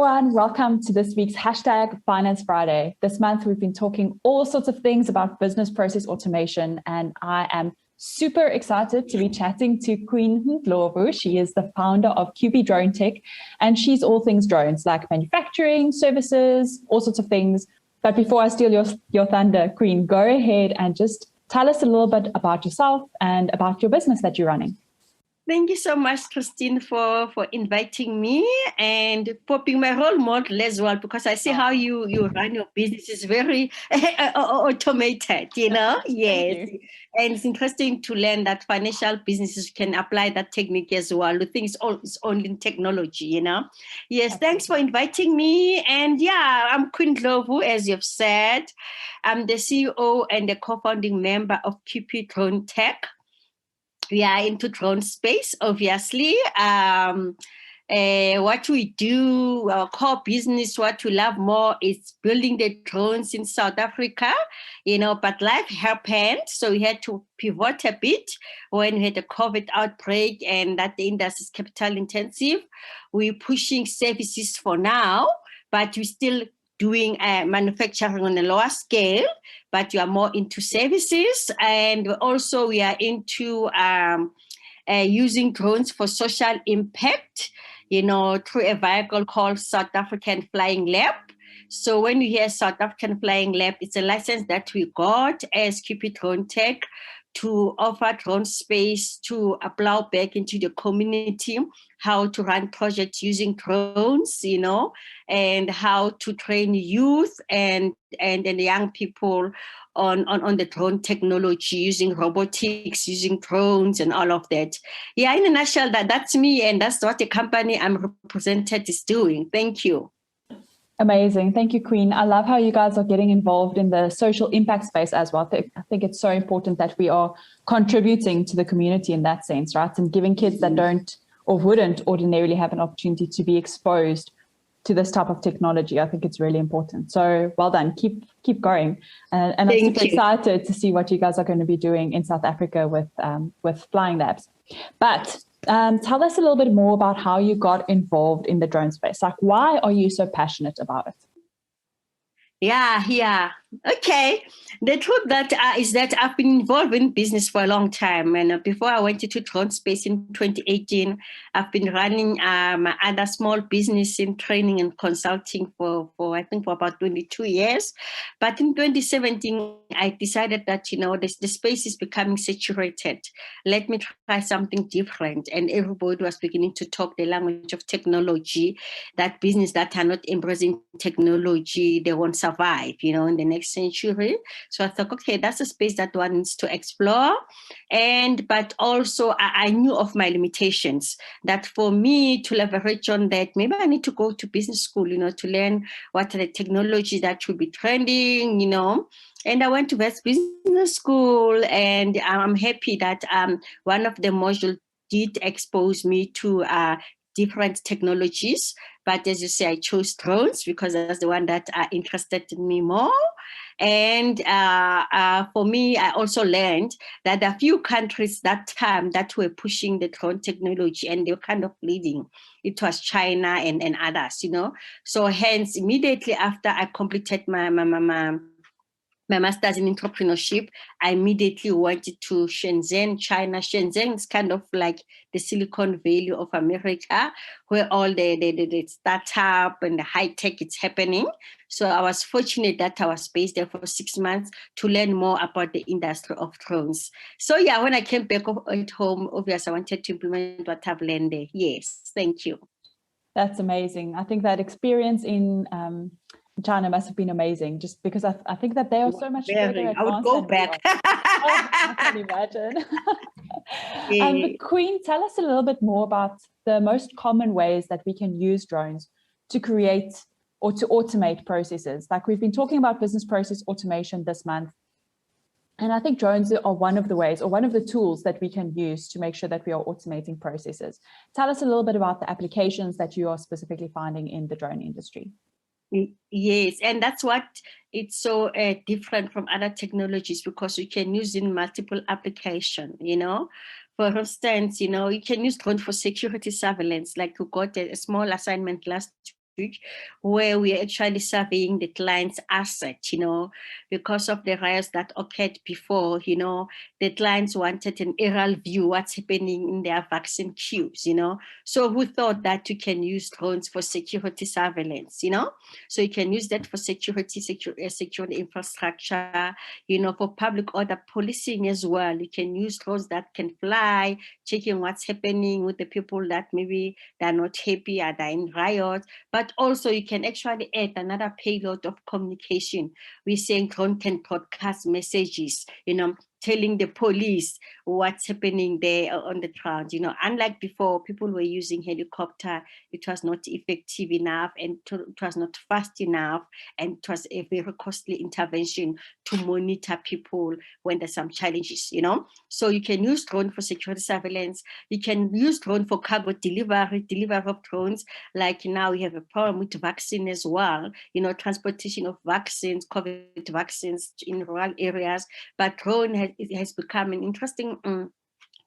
everyone. Welcome to this week's hashtag Finance Friday. This month, we've been talking all sorts of things about business process automation, and I am super excited to be chatting to Queen Ndlovu. She is the founder of QP Drone Tech, and she's all things drones, like manufacturing, services, all sorts of things. But before I steal your thunder, Queen, go ahead and just tell us a little bit about yourself and about your business that you're running. Thank you so much, Christine, for inviting me and for being my role model as well, because I see how you run your business is very automated, Yes. And it's interesting to learn that financial businesses can apply that technique as well. The thing is only in technology, Yes, absolutely. Thanks for inviting me. And I'm Queen Ndlovu, as you've said. I'm the CEO and the co-founding member of QP Drone Tech. We are into drone space, obviously. What we do, our core business, what we love more is building the drones in South Africa, but life happened. So we had to pivot a bit when we had a COVID outbreak and that the industry is capital intensive. We're pushing services for now, but we still doing manufacturing on a lower scale, but you are more into services. And also we are into using drones for social impact, through a vehicle called South African Flying Lab. So when you hear South African Flying Lab, it's a license that we got as QP Drone Tech to offer drone space to plow back into the community, how to run projects using drones, and how to train youth and young people on the drone technology, using robotics, using drones and all of that. Yeah, in a nutshell, that's me, and that's what the company I'm represented is doing. Thank you. Amazing. Thank you, Queen. I love how you guys are getting involved in the social impact space as well. I think it's so important that we are contributing to the community in that sense, right? And giving kids that don't or wouldn't ordinarily have an opportunity to be exposed to this type of technology. I think it's really important. So well done. Keep going. And I'm super excited to see what you guys are going to be doing in South Africa with Flying Labs. But tell us a little bit more about how you got involved in the drone space. Like, why are you so passionate about it? Yeah. Okay. The truth is that I've been involved in business for a long time. And before I went into drone space in 2018, I've been running other small business in training and consulting for about 22 years. But in 2017, I decided that, the space is becoming saturated. Let me try something different. And everybody was beginning to talk the language of technology, that business that are not embracing technology, they won't survive, in the next century. So I thought, okay, that's a space that one needs to explore. But also I knew of my limitations, that for me to leverage on that, maybe I need to go to business school, to learn what are the technology that should be trending, And I went to West Business School, and I'm happy that one of the modules did expose me to different technologies. But as you say, I chose drones because that's the one that interested me more. And for me, I also learned that a few countries that time that were pushing the drone technology and they were kind of leading. It was China and others, So hence, immediately after I completed my master's in entrepreneurship, I immediately went to Shenzhen, China. Shenzhen is kind of like the Silicon Valley of America, where all the startup and the high tech is happening. So I was fortunate that I was based there for 6 months to learn more about the industry of drones. So when I came back at home, obviously I wanted to implement what I've learned there. Yes, thank you. That's amazing. I think that experience in China must have been amazing, just because I think that they are so much further advanced. I would go back. I can imagine. But Queen, tell us a little bit more about the most common ways that we can use drones to create or to automate processes. Like, we've been talking about business process automation this month. And I think drones are one of the ways or one of the tools that we can use to make sure that we are automating processes. Tell us a little bit about the applications that you are specifically finding in the drone industry. Yes, and that's what it's so different from other technologies, because you can use in multiple applications, For instance, you can use drone for security surveillance. Like, we got a small assignment last where we are actually surveying the client's asset, because of the riots that occurred before, the clients wanted an aerial view, what's happening in their vaccine queues, So we thought that you can use drones for security surveillance, So you can use that for security, secure the infrastructure, for public order policing as well. You can use drones that can fly, checking what's happening with the people that maybe they're not happy or they're in riots. But also you can actually add another payload of communication. We're saying drone can broadcast messages, telling the police what's happening there on the ground. Unlike before, people were using helicopter. It was not effective enough, and it was not fast enough, and it was a very costly intervention to monitor people when there's some challenges, So you can use drone for security surveillance. You can use drone for cargo delivery of drones. Like now we have a problem with vaccine as well, transportation of vaccines, COVID vaccines in rural areas. But drone has become an interesting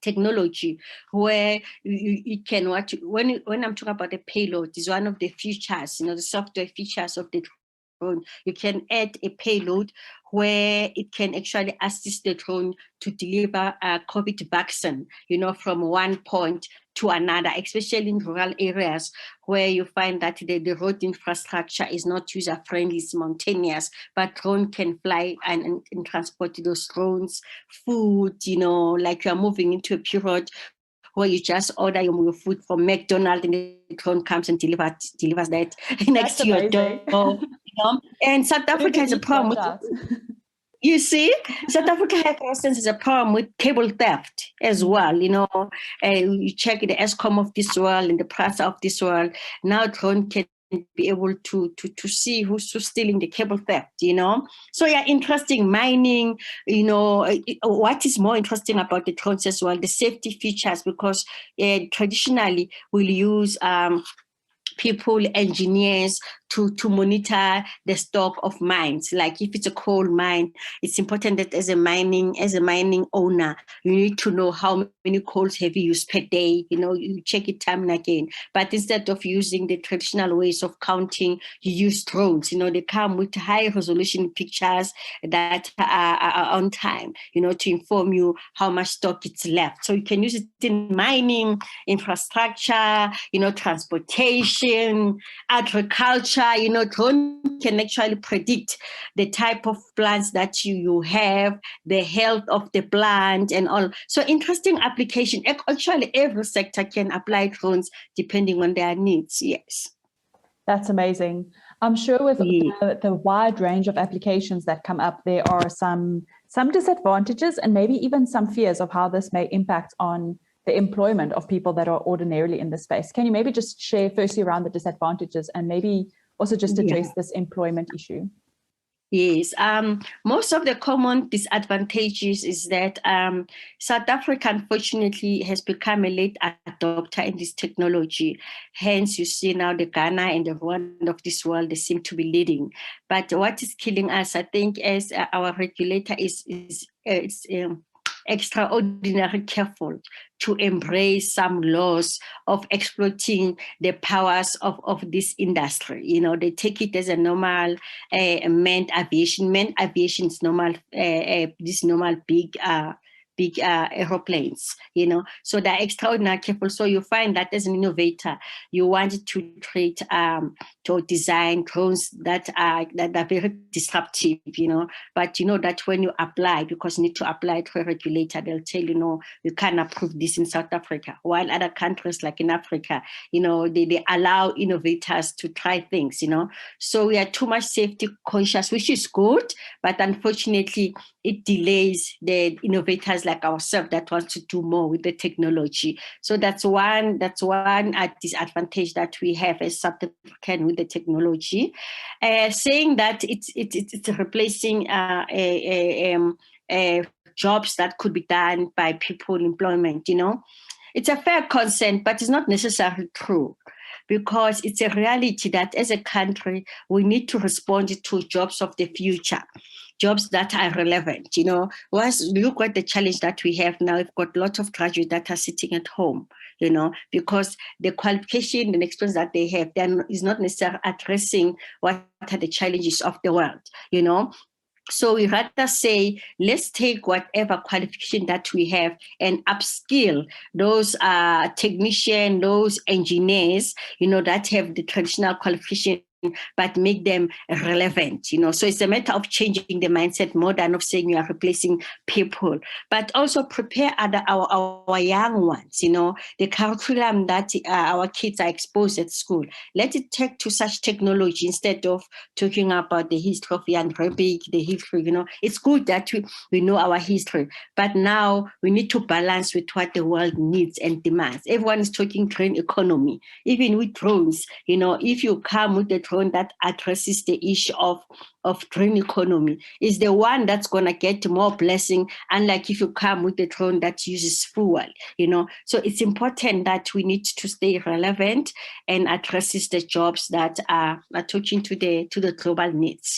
technology where you can watch. When I'm talking about the payload, is one of the features, the software features of the drone. You can add a payload where it can actually assist the drone to deliver a COVID vaccine, from one point to another, especially in rural areas where you find that the road infrastructure is not user-friendly, it's mountainous, but drone can fly and transport those drones, food, like you're moving into a period where you just order your food from McDonald's and the drone comes and delivers that next to your door. And South Africa has a problem with, you see, South Africa, for instance, has a problem with cable theft as well. You check the ESCOM of this world and the PRASA of this world. Now drone can be able to see who's stealing the cable theft, So yeah, interesting mining, what is more interesting about the drones as well, the safety features, because traditionally we'll use people, engineers to monitor the stock of mines. Like if it's a coal mine, it's important that as a mining owner, you need to know how many coals have you used per day. You check it time and again. But instead of using the traditional ways of counting, you use drones. They come with high resolution pictures that are on time, to inform you how much stock it's left. So you can use it in mining, infrastructure, transportation, agriculture. Drone can actually predict the type of plants that you have, the health of the plant and all. So interesting application. Actually, every sector can apply drones depending on their needs. Yes. That's amazing. I'm sure with the wide range of applications that come up, there are some disadvantages and maybe even some fears of how this may impact on the employment of people that are ordinarily in this space. Can you maybe just share firstly around the disadvantages and maybe also just address this employment issue? Yes, most of the common disadvantages is that South Africa, unfortunately, has become a late adopter in this technology. Hence, you see now the Ghana and the Rwanda of this world, they seem to be leading. But what is killing us, I think, as our regulator is extraordinarily careful to embrace some laws of exploiting the powers of this industry. They take it as a normal manned aviation. Manned aviation is normal, this normal big aeroplanes, so they're extraordinarily careful. So you find that as an innovator, you want to create to design drones that are very disruptive, but that when you apply, because you need to apply to a regulator, they'll tell you, no, you can't approve this in South Africa. While other countries like in Africa, they allow innovators to try things, So we are too much safety conscious, which is good, but unfortunately it delays the innovators like ourselves that want to do more with the technology. So that's one disadvantage that we have as South African with the technology. Saying that it's replacing jobs that could be done by people employment. It's a fair consent, but it's not necessarily true. Because it's a reality that as a country, we need to respond to jobs of the future, jobs that are relevant. Once look at the challenge that we have now, we've got lots of graduates that are sitting at home. because the qualification and experience that they have then is not necessarily addressing what are the challenges of the world. So we rather say, let's take whatever qualification that we have and upskill those technicians, those engineers, that have the traditional qualification, but make them relevant, So it's a matter of changing the mindset more than of saying you are replacing people, but also prepare our young ones, the curriculum that our kids are exposed at school. Let it take to such technology instead of talking about the history of Jan Rubik, the history, It's good that we know our history, but now we need to balance with what the world needs and demands. Everyone is talking green economy, even with drones, if you come with the drone that addresses the issue of drone economy, is the one that's going to get more blessing, unlike if you come with the drone that uses fuel, So it's important that we need to stay relevant and addresses the jobs that are touching to the global needs.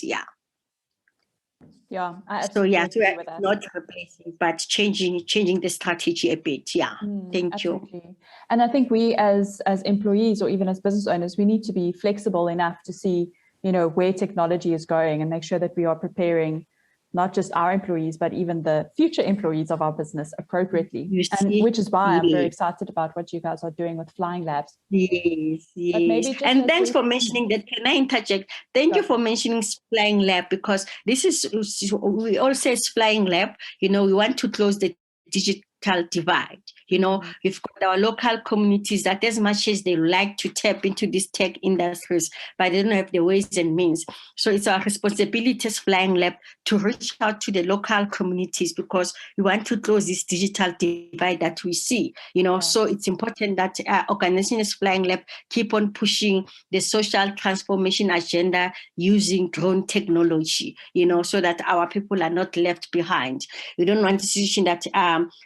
Yeah, I So absolutely agree with it's that. not replacing, but changing the strategy a bit. Thank you. Absolutely. And I think we as employees or even as business owners, we need to be flexible enough to see, where technology is going and make sure that we are preparing not just our employees, but even the future employees of our business appropriately. Which is why I'm very excited about what you guys are doing with Flying Labs. Yes. And thanks for mentioning that. Can I interject? Thank you for mentioning Flying Lab, because this is, we all say Flying Lab, we want to close the digital divide. We've got our local communities that, as much as they like to tap into these tech industries, but they don't have the ways and means. So it's our responsibility as Flying Lab to reach out to the local communities, because we want to close this digital divide that we see. So it's important that organizations Flying Lab keep on pushing the social transformation agenda using drone technology, so that our people are not left behind. We don't want a situation that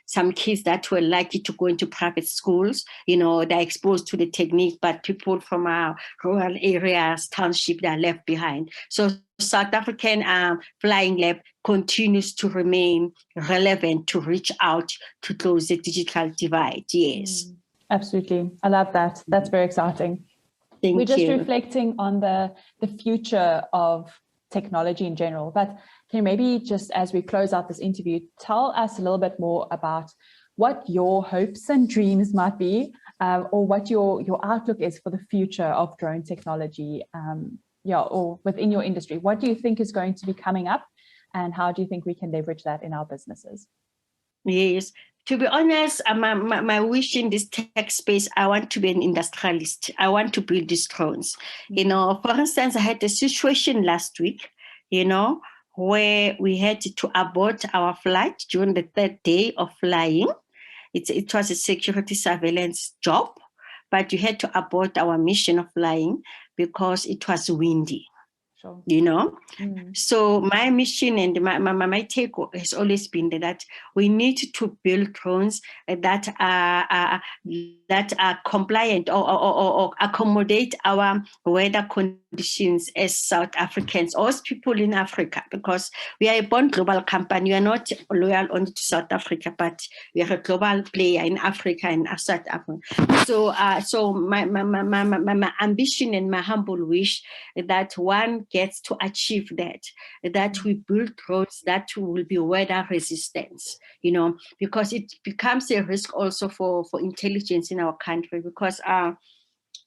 some kids that were likely to go into private schools, they're exposed to the technique, but people from our rural areas, township, they're left behind. So South African Flying Lab continues to remain relevant to reach out to close the digital divide. Yes. Absolutely. I love that. That's very exciting. We're just reflecting on the future of technology in general, but can you maybe just, as we close out this interview, tell us a little bit more about what your hopes and dreams might be, or what your outlook is for the future of drone technology, or within your industry? What do you think is going to be coming up, and how do you think we can leverage that in our businesses? Yes. To be honest, my wish in this tech space, I want to be an industrialist. I want to build these drones. For instance, I had a situation last week, where we had to abort our flight during the third day of flying. It was a security surveillance job, but we had to abort our mission of flying because it was windy. Sure. So my mission and my take has always been that we need to build drones that are compliant or accommodate our weather conditions as South Africans or as people in Africa, because we are a born global company. We are not loyal only to South Africa, but we are a global player in Africa and South Africa. So my ambition and my humble wish that one gets to achieve that we build drones that will be weather resistant, because it becomes a risk also for intelligence in our country, because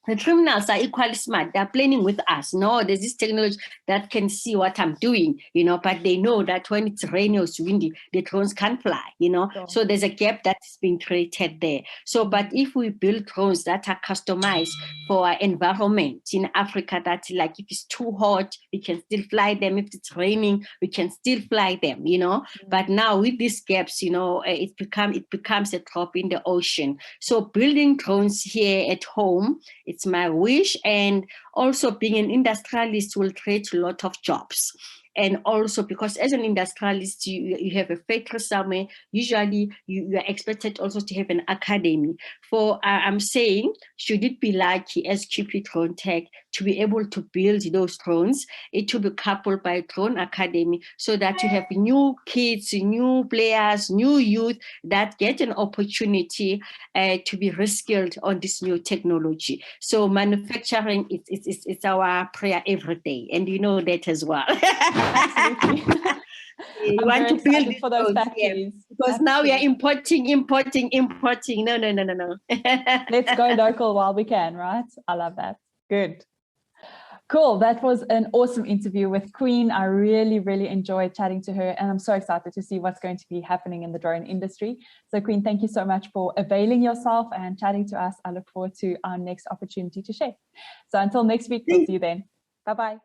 the criminals are equally smart. They're playing with us. No, there's this technology that can see what I'm doing, but they know that when it's rainy or windy, the drones can't fly, Sure. So there's a gap that's being created there. So, but if we build drones that are customized for our environment in Africa, that like if it's too hot, we can still fly them. If it's raining, we can still fly them, But now with these gaps, it becomes a drop in the ocean. So building drones here at home, it's my wish. And also being an industrialist will create a lot of jobs. And also because as an industrialist, you have a factory somewhere, usually you are expected also to have an academy. For I'm saying, should it be lucky as QP Drone Tech to be able to build those drones, it will be coupled by Drone Academy, so that you have new kids, new players, new youth that get an opportunity to be reskilled on this new technology. So manufacturing, it's our prayer every day, and you know that as well. Absolutely. We I'm want very to build excited these for those drones, factories. because now we are Absolutely. importing. No. Let's go local while we can, right? I love that. Good. Cool. That was an awesome interview with Queen. I really, really enjoyed chatting to her, and I'm so excited to see what's going to be happening in the drone industry. So Queen, thank you so much for availing yourself and chatting to us. I look forward to our next opportunity to share. So until next week, we'll see you then. Bye-bye.